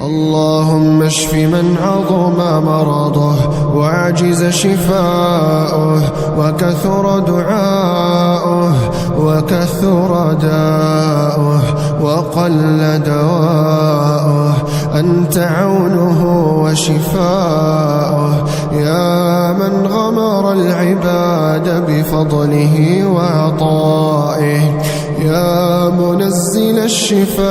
اللهم اشف من عظم مرضه وعجز شفاؤه وكثر دعاؤه وكثر داؤه وقل دواؤه، أنت عونه وشفاؤه، يا من غمر العباد بفضله وعطائه، يا منزل الشفاء